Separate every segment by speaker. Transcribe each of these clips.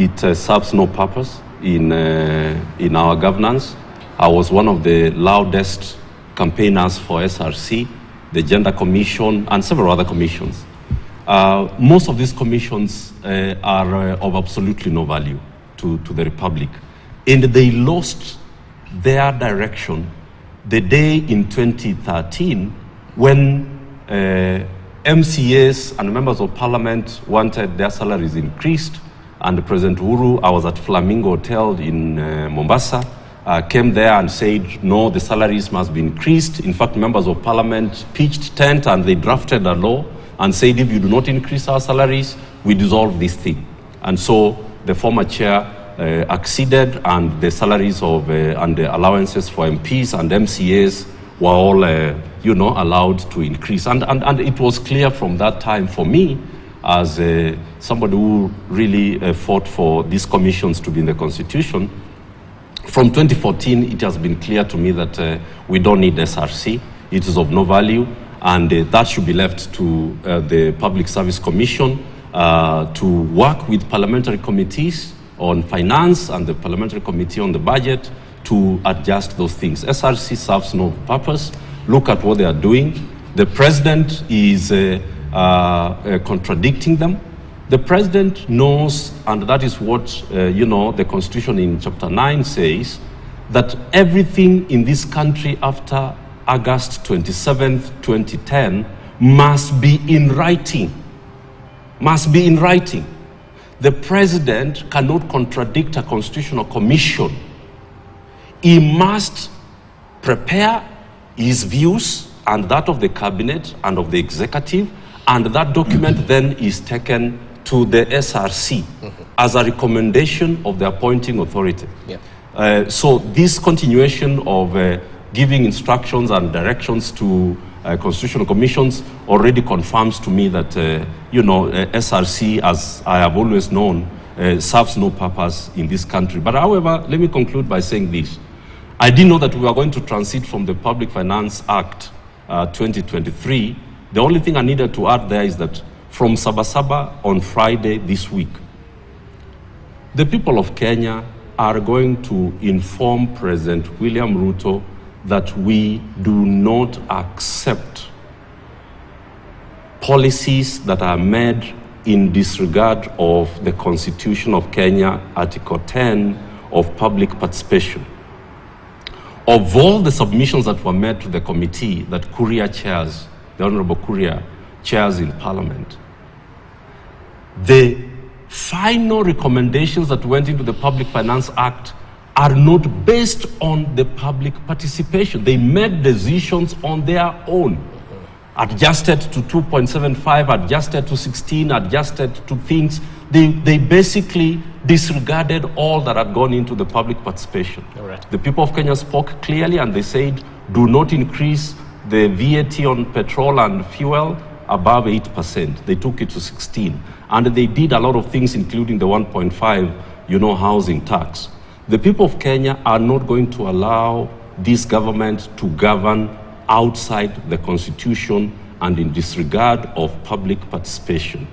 Speaker 1: it serves no purpose in our governance. I was one of the loudest campaigners for SRC, the Gender Commission, and several other commissions. Most of these commissions are of absolutely no value to the Republic. And they lost their direction the day in 2013 when MCAs and members of parliament wanted their salaries increased, and President Uhuru, I was at Flamingo Hotel in Mombasa, came there and said, no, the salaries must be increased. In fact, members of parliament pitched tent and they drafted a law and said, if you do not increase our salaries, we dissolve this thing. And so the former chair acceded, and the salaries of and the allowances for MPs and MCAs were all allowed to increase. And it was clear from that time for me, as somebody who really fought for these commissions to be in the Constitution. From 2014, it has been clear to me that we don't need SRC. It is of no value, and that should be left to the Public Service Commission to work with parliamentary committees on finance and the parliamentary committee on the budget to adjust those things. SRC serves no purpose. Look at what they are doing. The president is contradicting them. The president knows, and that is what the Constitution in Chapter 9 says, that everything in this country after August 27th, 2010 must be in writing. Must be in writing. The president cannot contradict a constitutional commission. He must prepare his views and that of the cabinet and of the executive, and that document then is taken to the SRC as a recommendation of the appointing authority. Yeah. So this continuation of giving instructions and directions to constitutional commissions already confirms to me that SRC, as I have always known, serves no purpose in this country. But however, let me conclude by saying this. I didn't know that we were going to transit from the Public Finance Act 2023. The only thing I needed to add there is that from Sabasaba on Friday this week, the people of Kenya are going to inform President William Ruto that we do not accept policies that are made in disregard of the Constitution of Kenya, Article 10 of public participation. Of all the submissions that were made to the committee that Kuria chairs, the Honorable Kuria chairs in Parliament, the final recommendations that went into the Public Finance Act are not based on the public participation. They made decisions on their own, adjusted to 2.75, adjusted to 16, adjusted to things. They basically disregarded all that had gone into the public participation. Right. The people of Kenya spoke clearly and they said, do not increase the VAT on petrol and fuel above 8%. They took it to 16. And they did a lot of things, including the 1.5, housing tax. The people of Kenya are not going to allow this government to govern outside the Constitution and in disregard of public participation.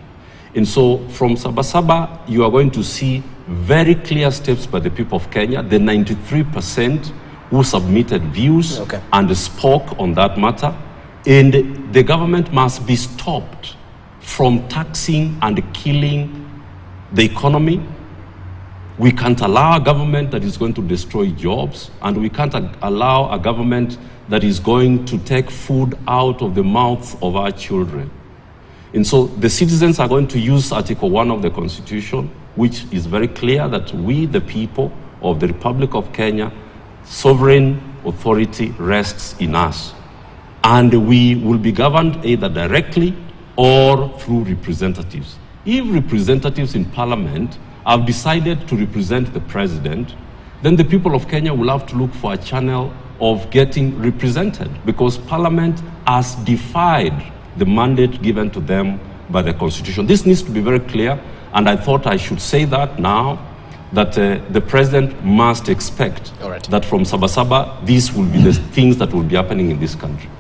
Speaker 1: And so from Sabasaba, you are going to see very clear steps by the people of Kenya, the 93% who submitted views and spoke on that matter. And the government must be stopped from taxing and killing the economy. We can't allow a government that is going to destroy jobs, and we can't allow a government that is going to take food out of the mouths of our children. And so the citizens are going to use Article 1 of the Constitution, which is very clear that we, the people of the Republic of Kenya, sovereign authority rests in us. And we will be governed either directly or through representatives. If representatives in Parliament have decided to represent the president, then the people of Kenya will have to look for a channel of getting represented, because Parliament has defied the mandate given to them by the Constitution. This needs to be very clear, and I thought I should say that now, that the president must expect that from Sabasaba, these will be the things that will be happening in this country.